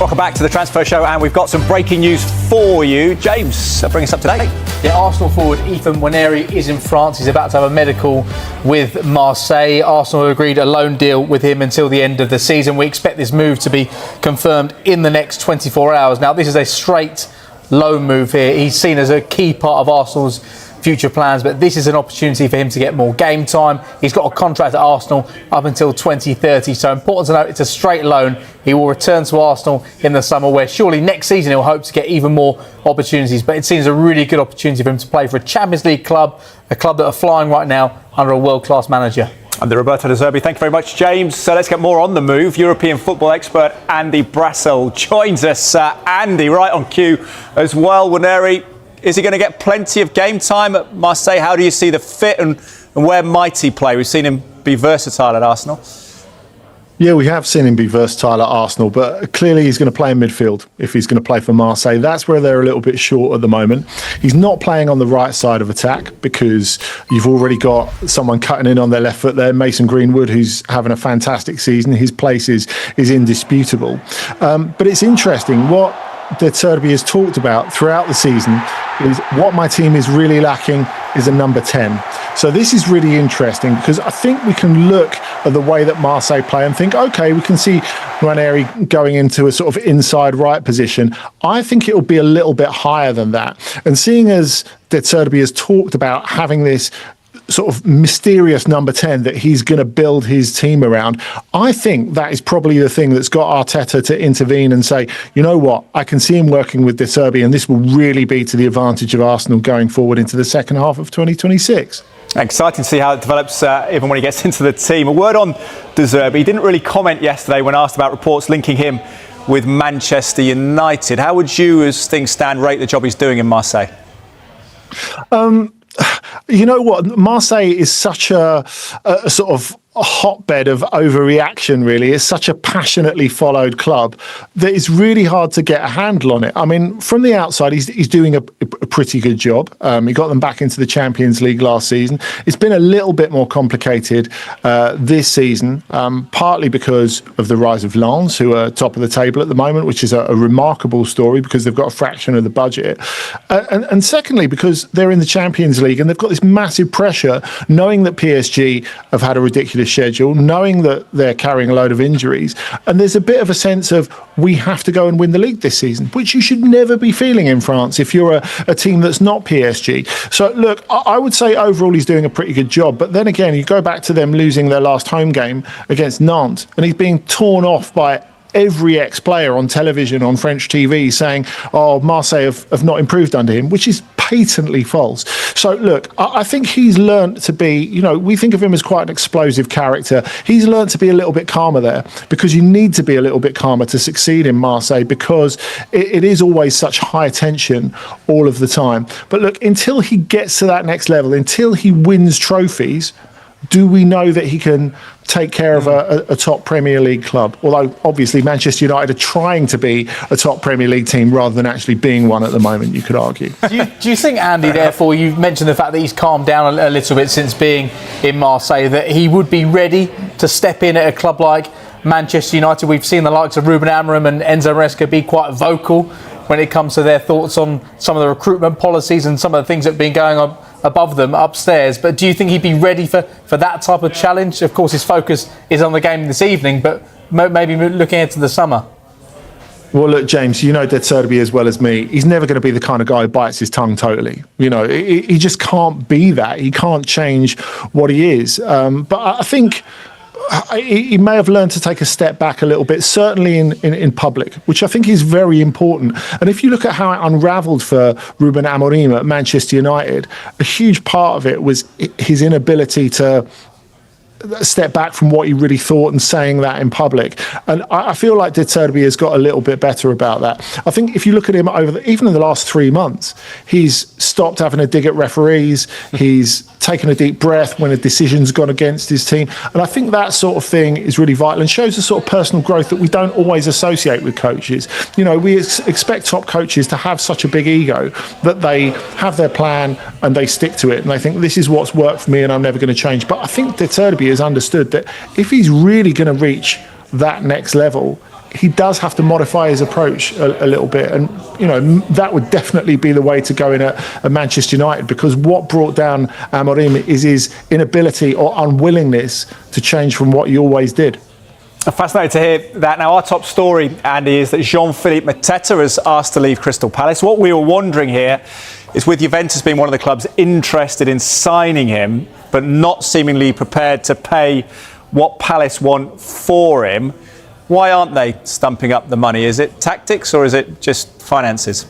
welcome back to the Transfer Show, and we've got some breaking news for you. James, bring us up to date. Yeah, Arsenal forward Ethan Nwaneri is in France. He's about to have a medical with Marseille. Arsenal have agreed a loan deal with him until the end of the season. We expect this move to be confirmed in the next 24 hours. Now, this is a straight loan move here. He's seen as a key part of Arsenal's future plans, but this is an opportunity for him to get more game time. He's got a contract at Arsenal up until 2030, so important to note it's a straight loan. He will return to Arsenal in the summer, where surely next season he'll hope to get even more opportunities, but it seems a really good opportunity for him to play for a Champions League club, a club that are flying right now under a world-class manager. And the Roberto de Zerbi, thank you very much, James. So let's get more on the move. European football expert Andy Brassell joins us. Andy, right on cue as well. Nwaneri, is he going to get plenty of game time at Marseille? How do you see the fit and where might he play? We've seen him be versatile at Arsenal. Yeah, we have seen him be versatile at Arsenal, but clearly he's going to play in midfield if he's going to play for Marseille. That's where they're a little bit short at the moment. He's not playing on the right side of attack because you've already got someone cutting in on their left foot there, Mason Greenwood, who's having a fantastic season. His place is indisputable. But it's interesting what De Zerbi has talked about throughout the season is what my team is really lacking is a number 10. So this is really interesting because I think we can look at the way that Marseille play and think, okay, we can see Nwaneri going into a sort of inside right position. I think it will be a little bit higher than that. And seeing as De Zerbi has talked about having this sort of mysterious number 10 that he's going to build his team around, I think that is probably the thing that's got Arteta to intervene and say, you know what, I can see him working with De Zerbi, and this will really be to the advantage of Arsenal going forward into the second half of 2026. Exciting to see how it develops even when he gets into the team. A word on De Zerbi. He didn't really comment yesterday when asked about reports linking him with Manchester United. How would you, as things stand, rate the job he's doing in Marseille? You know what? Marseille is such a sort of a hotbed of overreaction, really. It's such a passionately followed club that it's really hard to get a handle on it. I mean, from the outside, he's doing a pretty good job. He got them back into the Champions League last season. It's been a little bit more complicated this season, partly because of the rise of Lens, who are top of the table at the moment, which is a remarkable story because they've got a fraction of the budget. And secondly, because they're in the Champions League and they've got this massive pressure, knowing that PSG have had a ridiculous schedule, knowing that they're carrying a load of injuries, and there's a bit of a sense of we have to go and win the league this season, which you should never be feeling in France if you're a team that's not PSG. So look, I would say overall he's doing a pretty good job, but then again, you go back to them losing their last home game against Nantes, and he's being torn off by every ex-player on television, on French TV, saying, oh, Marseille have not improved under him, which is patently false. So look, I think he's learnt to be, you know, we think of him as quite an explosive character. He's learnt to be a little bit calmer there, because you need to be a little bit calmer to succeed in Marseille, because it is always such high tension all of the time. But look, until he gets to that next level, until he wins trophies, do we know that he can take care of a top Premier League club? Although, obviously, Manchester United are trying to be a top Premier League team rather than actually being one at the moment, you could argue. Do you think, Andy, therefore, you've mentioned the fact that he's calmed down a little bit since being in Marseille, that he would be ready to step in at a club like Manchester United? We've seen the likes of Ruben Amorim and Enzo Maresca be quite vocal when it comes to their thoughts on some of the recruitment policies and some of the things that have been going on above them upstairs. But do you think he'd be ready for that type of challenge? Of course, his focus is on the game this evening, but maybe looking ahead to the summer. Well, look, James, you know De Zerbi as well as me. He's never going to be the kind of guy who bites his tongue totally. You know, he just can't be that. He can't change what he is. But I think he may have learned to take a step back a little bit, certainly in public, which I think is very important. And if you look at how it unravelled for Ruben Amorim at Manchester United, a huge part of it was his inability to step back from what he really thought and saying that in public. And I feel like De Zerbi has got a little bit better about that. I think if you look at him even in the last 3 months, he's stopped having a dig at referees. He's taken a deep breath when a decision's gone against his team. And I think that sort of thing is really vital and shows the sort of personal growth that we don't always associate with coaches. You know, we expect top coaches to have such a big ego that they have their plan and they stick to it. And they think, this is what's worked for me and I'm never going to change. But I think De Zerbi has understood that if he's really going to reach that next level, he does have to modify his approach a little bit, and that would definitely be the way to go in at Manchester United, because what brought down Amorim is his inability or unwillingness to change from what he always did. Fascinating to hear that. Now, our top story, Andy, is that Jean-Philippe Mateta is asked to leave Crystal Palace. What we were wondering here is, with Juventus being one of the clubs interested in signing him, but not seemingly prepared to pay what Palace want for him, why aren't they stumping up the money? Is it tactics or is it just finances?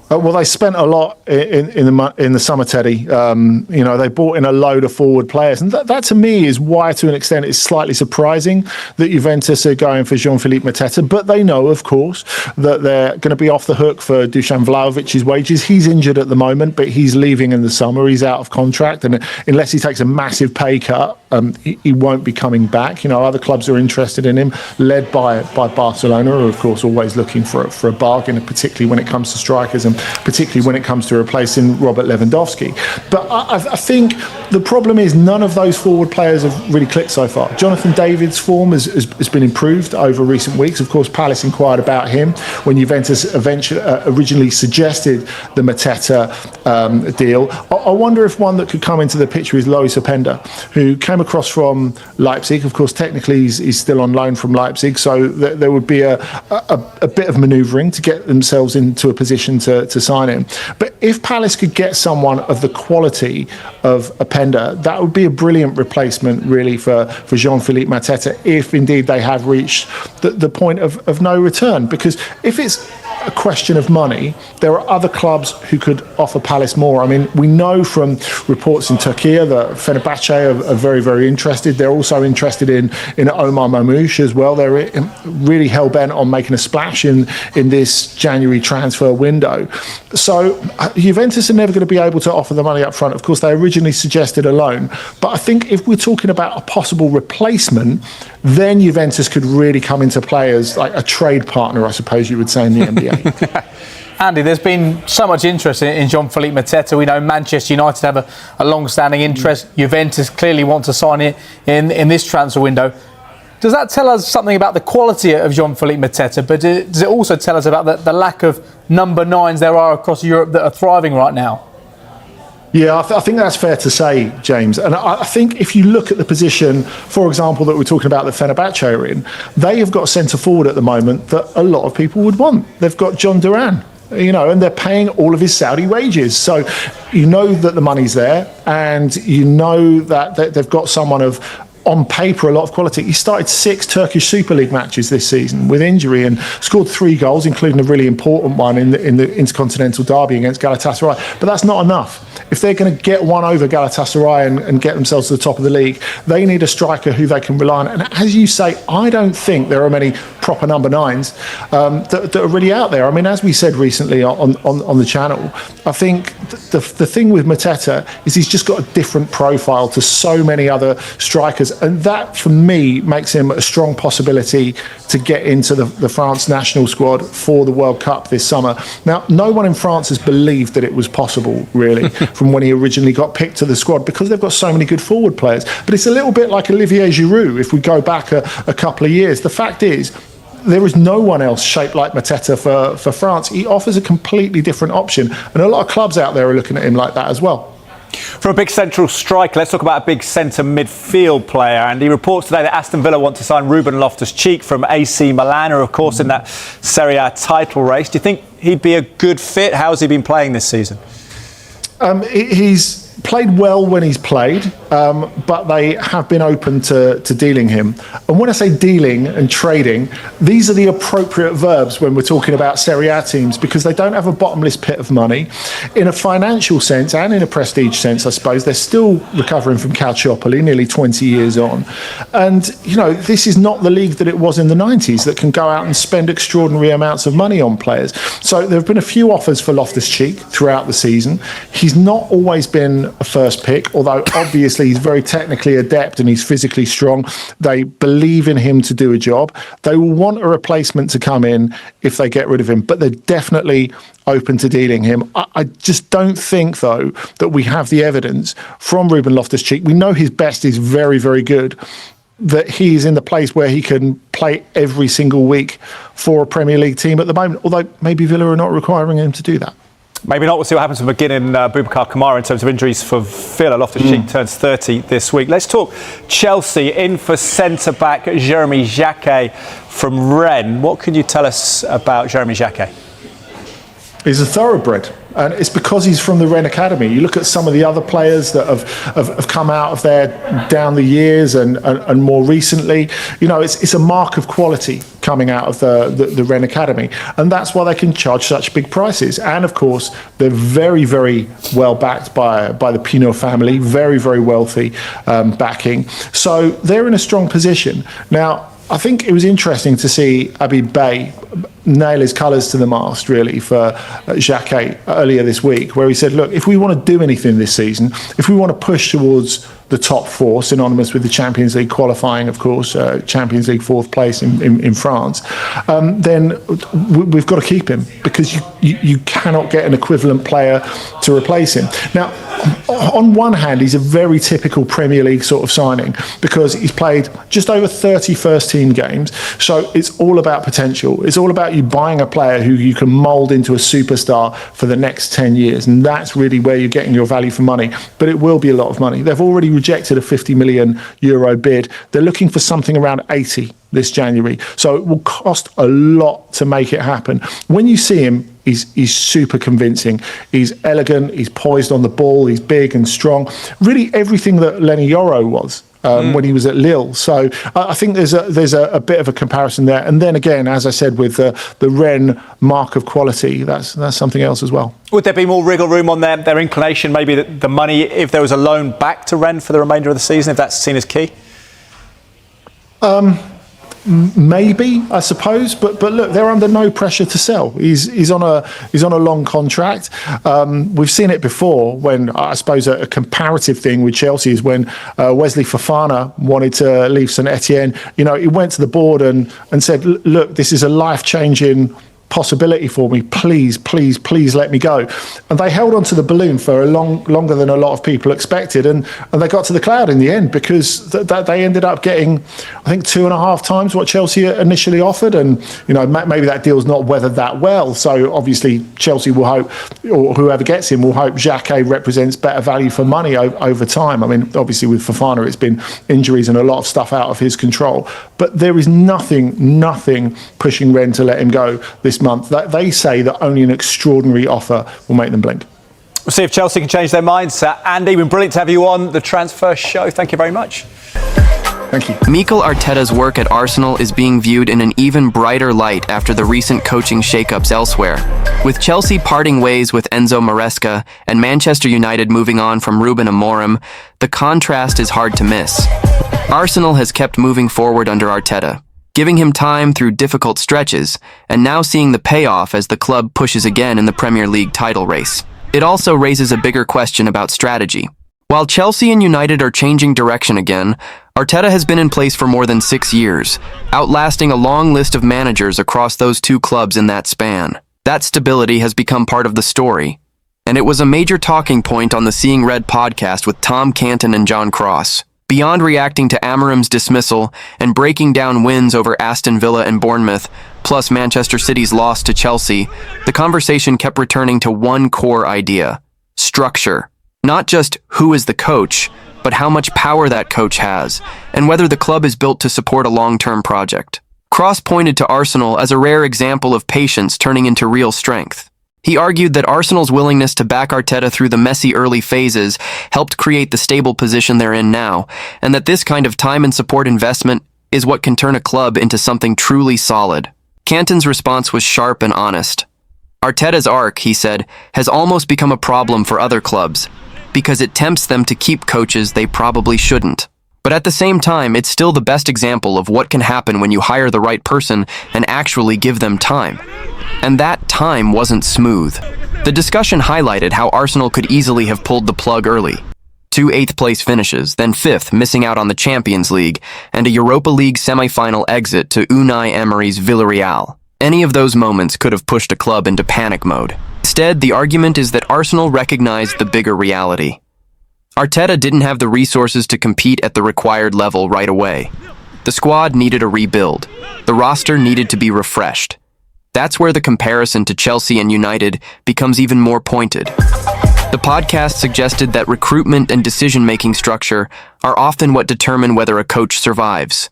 Well, they spent a lot in the summer, Teddy. They brought in a load of forward players, and that to me is why, to an extent, it's slightly surprising that Juventus are going for Jean-Philippe Mateta. But they know, of course, that they're going to be off the hook for Dusan Vlahovic's wages. He's injured at the moment, but he's leaving in the summer. He's out of contract, and unless he takes a massive pay cut, he won't be coming back. Other clubs are interested in him, led by Barcelona, who are, of course, always looking for a bargain, particularly when it comes to strikers and particularly when it comes to replacing Robert Lewandowski. But I think the problem is none of those forward players have really clicked so far. Jonathan David's form has been improved over recent weeks. Of course, Palace inquired about him when Juventus originally suggested the Mateta deal. I wonder if one that could come into the picture is Lois Openda, who came across from Leipzig. Of course, technically he's still on loan from Leipzig, so there would be a bit of manoeuvring to get themselves into a position to sign him. But if Palace could get someone of the quality of Openda, that would be a brilliant replacement, really, for Jean-Philippe Mateta, if indeed they have reached the point of no return. Because if it's a question of money, there are other clubs who could offer Palace more. I mean, we know from reports in Turkey that Fenerbahce are very, very interested. They're also interested in Omar Mamouche as well. They're really hell-bent on making a splash in this January transfer window. So Juventus are never going to be able to offer the money up front. Of course, they originally suggested a loan. But I think if we're talking about a possible replacement, then Juventus could really come into play as like a trade partner, I suppose you would say, in the NBA. Andy, there's been so much interest in Jean-Philippe Mateta. We know Manchester United have a long-standing interest. Juventus clearly want to sign it in this transfer window. Does that tell us something about the quality of Jean-Philippe Mateta? But does it also tell us about the lack of number nines there are across Europe that are thriving right now? Yeah, I think that's fair to say, James. And I think if you look at the position, for example, that we're talking about that Fenerbahce are in, they have got a centre forward at the moment that a lot of people would want. They've got John Duran, and they're paying all of his Saudi wages. So you know that the money's there, and you know that they've got someone of, on paper, a lot of quality. He started 6 Turkish Super League matches this season with injury and scored 3 goals, including a really important one in the Intercontinental Derby against Galatasaray. But that's not enough. If they're going to get one over Galatasaray and get themselves to the top of the league, they need a striker who they can rely on. And as you say, I don't think there are many proper number 9s that are really out there. I mean, as we said recently on the channel, I think the thing with Mateta is he's just got a different profile to so many other strikers. And that, for me, makes him a strong possibility to get into the France national squad for the World Cup this summer. Now, no one in France has believed that it was possible, really, from when he originally got picked to the squad, because they've got so many good forward players. But it's a little bit like Olivier Giroud, if we go back a couple of years. The fact is, there is no one else shaped like Mateta for France. He offers a completely different option. And a lot of clubs out there are looking at him like that as well. From a big central striker, let's talk about a big centre midfield player. And he reports today that Aston Villa want to sign Ruben Loftus-Cheek from AC Milan, who are, of course, in that Serie A title race. Do you think he'd be a good fit? How has he been playing this season? He's played well when he's played, but they have been open to dealing him. And when I say dealing and trading, these are the appropriate verbs when we're talking about Serie A teams, because they don't have a bottomless pit of money. In a financial sense and in a prestige sense, I suppose, they're still recovering from Calciopoli, nearly 20 years on. And, this is not the league that it was in the 90s that can go out and spend extraordinary amounts of money on players. So there have been a few offers for Loftus-Cheek throughout the season. He's not always been a first pick, although obviously he's very technically adept and he's physically strong. They believe in him to do a job. They will want a replacement to come in if they get rid of him, but they're definitely open to dealing him. I just don't think, though, that we have the evidence from Ruben Loftus-Cheek. We know his best is very, very good, that he's in the place where he can play every single week for a Premier League team at the moment, although maybe Villa are not requiring him to do that. Maybe not. We'll see what happens with McGinn and Boubacar Kamara in terms of injuries for Villa. Loftus-Cheek turns 30 this week. Let's talk Chelsea. In for centre-back Jeremy Jacquet from Rennes. What can you tell us about Jeremy Jacquet? He's a thoroughbred, and it's because he's from the Rennes Academy. You look at some of the other players that have come out of there down the years and more recently. You know, it's a mark of quality coming out of the Rennes Academy, and that's why they can charge such big prices. And of course, they're very, very well backed by the Pinot family, very, very wealthy backing. So they're in a strong position now. I think it was interesting to see Habib Bey nail his colours to the mast, really, for Jacquet earlier this week, where he said, look, if we want to do anything this season, if we want to push towards the top four, synonymous with the Champions League qualifying, of course, Champions League fourth place in France, then we've got to keep him, because you cannot get an equivalent player to replace him. Now, on one hand, he's a very typical Premier League sort of signing, because he's played just over 30 first-team games, so it's all about potential. It's all about you buying a player who you can mould into a superstar for the next 10 years, and that's really where you're getting your value for money. But it will be a lot of money. They've already rejected a €50 million bid. They're looking for something around 80 this January. So it will cost a lot to make it happen. When you see him, he's super convincing. He's elegant, he's poised on the ball, he's big and strong. Really everything that Lenny Yoro was. When he was at Lille. So I think there's a bit of a comparison there. And then again, as I said, with the Rennes mark of quality, that's something else as well. Would there be more wriggle room on their inclination, maybe the money, if there was a loan back to Rennes for the remainder of the season, if that's seen as key? Maybe, I suppose, but look, they're under no pressure to sell. He's on a long contract. We've seen it before when, I suppose, a comparative thing with Chelsea is when Wesley Fofana wanted to leave St Etienne. You know, he went to the board and said, look, this is a life-changing possibility for me, please let me go. And they held onto the balloon for longer than a lot of people expected, and they got to the cloud in the end, because they ended up getting, I think, 2.5 times what Chelsea initially offered. And you know, maybe that deal's not weathered that well, so obviously Chelsea will hope, or whoever gets him will hope, Jacquet represents better value for money over time. I mean, obviously with Fofana it's been injuries and a lot of stuff out of his control, but there is nothing pushing Rennes to let him go this month. They say that only an extraordinary offer will make them blink. We'll see if Chelsea can change their minds. Andy, been brilliant to have you on the Transfer Show. Thank you very much. Thank you. Mikel Arteta's work at Arsenal is being viewed in an even brighter light after the recent coaching shakeups elsewhere. With Chelsea parting ways with Enzo Maresca and Manchester United moving on from Ruben Amorim, the contrast is hard to miss. Arsenal has kept moving forward under Arteta, giving him time through difficult stretches, and now seeing the payoff as the club pushes again in the Premier League title race. It also raises a bigger question about strategy. While Chelsea and United are changing direction again, Arteta has been in place for more than 6 years, outlasting a long list of managers across those two clubs in that span. That stability has become part of the story, and it was a major talking point on the Seeing Red podcast with Tom Canton and John Cross. Beyond reacting to Amorim's dismissal and breaking down wins over Aston Villa and Bournemouth, plus Manchester City's loss to Chelsea, the conversation kept returning to one core idea: structure. Not just who is the coach, but how much power that coach has, and whether the club is built to support a long-term project. Cross pointed to Arsenal as a rare example of patience turning into real strength. He argued that Arsenal's willingness to back Arteta through the messy early phases helped create the stable position they're in now, and that this kind of time and support investment is what can turn a club into something truly solid. Canton's response was sharp and honest. Arteta's arc, he said, has almost become a problem for other clubs, because it tempts them to keep coaches they probably shouldn't. But at the same time, it's still the best example of what can happen when you hire the right person and actually give them time. And that time wasn't smooth. The discussion highlighted how Arsenal could easily have pulled the plug early. 2 8th-place finishes, then 5th, missing out on the Champions League, and a Europa League semi-final exit to Unai Emery's Villarreal. Any of those moments could have pushed a club into panic mode. Instead, the argument is that Arsenal recognized the bigger reality. Arteta didn't have the resources to compete at the required level right away. The squad needed a rebuild. The roster needed to be refreshed. That's where the comparison to Chelsea and United becomes even more pointed. The podcast suggested that recruitment and decision-making structure are often what determine whether a coach survives.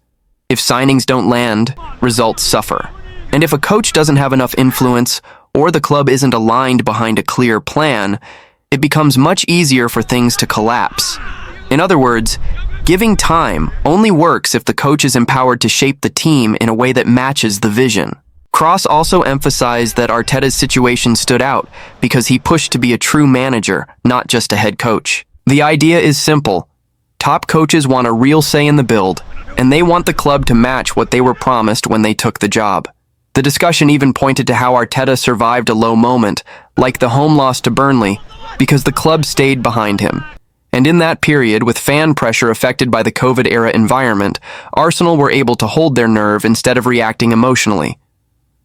If signings don't land, results suffer. And if a coach doesn't have enough influence, or the club isn't aligned behind a clear plan, it becomes much easier for things to collapse. In other words, giving time only works if the coach is empowered to shape the team in a way that matches the vision. Cross also emphasized that Arteta's situation stood out because he pushed to be a true manager, not just a head coach. The idea is simple. Top coaches want a real say in the build, and they want the club to match what they were promised when they took the job. The discussion even pointed to how Arteta survived a low moment, like the home loss to Burnley, because the club stayed behind him. And in that period, with fan pressure affected by the COVID-era environment, Arsenal were able to hold their nerve instead of reacting emotionally.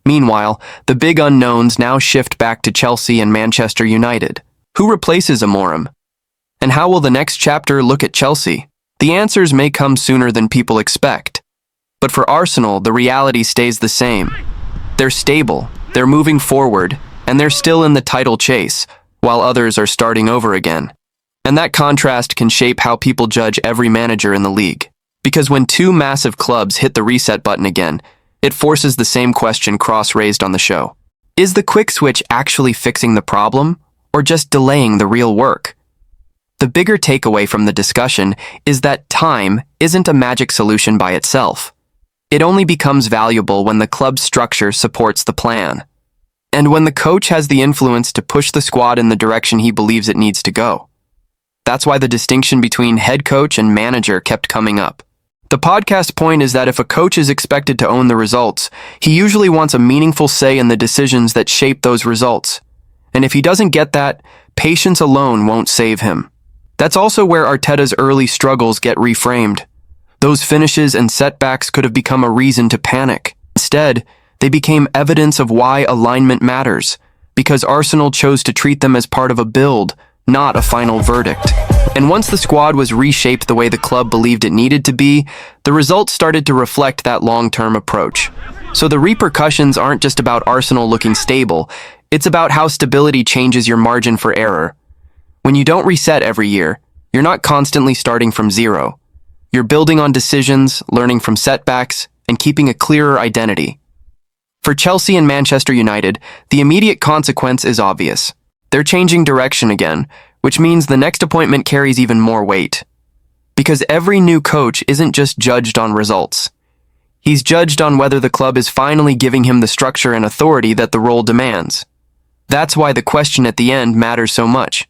Meanwhile, the big unknowns now shift back to Chelsea and Manchester United. Who replaces Amorim? And how will the next chapter look at Chelsea? The answers may come sooner than people expect. But for Arsenal, the reality stays the same. They're stable, they're moving forward, and they're still in the title chase, while others are starting over again. And that contrast can shape how people judge every manager in the league. Because when two massive clubs hit the reset button again, it forces the same question Cross raised on the show. Is the quick switch actually fixing the problem, or just delaying the real work? The bigger takeaway from the discussion is that time isn't a magic solution by itself. It only becomes valuable when the club's structure supports the plan. And when the coach has the influence to push the squad in the direction he believes it needs to go. That's why the distinction between head coach and manager kept coming up. The podcast point is that if a coach is expected to own the results, he usually wants a meaningful say in the decisions that shape those results. And if he doesn't get that, patience alone won't save him. That's also where Arteta's early struggles get reframed. Those finishes and setbacks could have become a reason to panic. Instead, they became evidence of why alignment matters, because Arsenal chose to treat them as part of a build, not a final verdict. And once the squad was reshaped the way the club believed it needed to be, the results started to reflect that long-term approach. So the repercussions aren't just about Arsenal looking stable, it's about how stability changes your margin for error. When you don't reset every year, you're not constantly starting from zero. You're building on decisions, learning from setbacks, and keeping a clearer identity. For Chelsea and Manchester United, the immediate consequence is obvious. They're changing direction again, which means the next appointment carries even more weight. Because every new coach isn't just judged on results. He's judged on whether the club is finally giving him the structure and authority that the role demands. That's why the question at the end matters so much.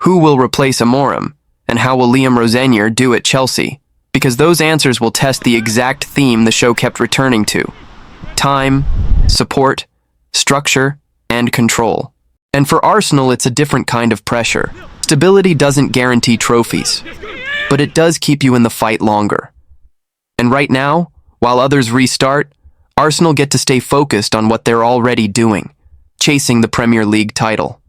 Who will replace Amorim? And how will Liam Rosenior do at Chelsea? Because those answers will test the exact theme the show kept returning to. Time, support, structure, and control. And for Arsenal, it's a different kind of pressure. Stability doesn't guarantee trophies, but it does keep you in the fight longer. And right now, while others restart, Arsenal get to stay focused on what they're already doing, chasing the Premier League title.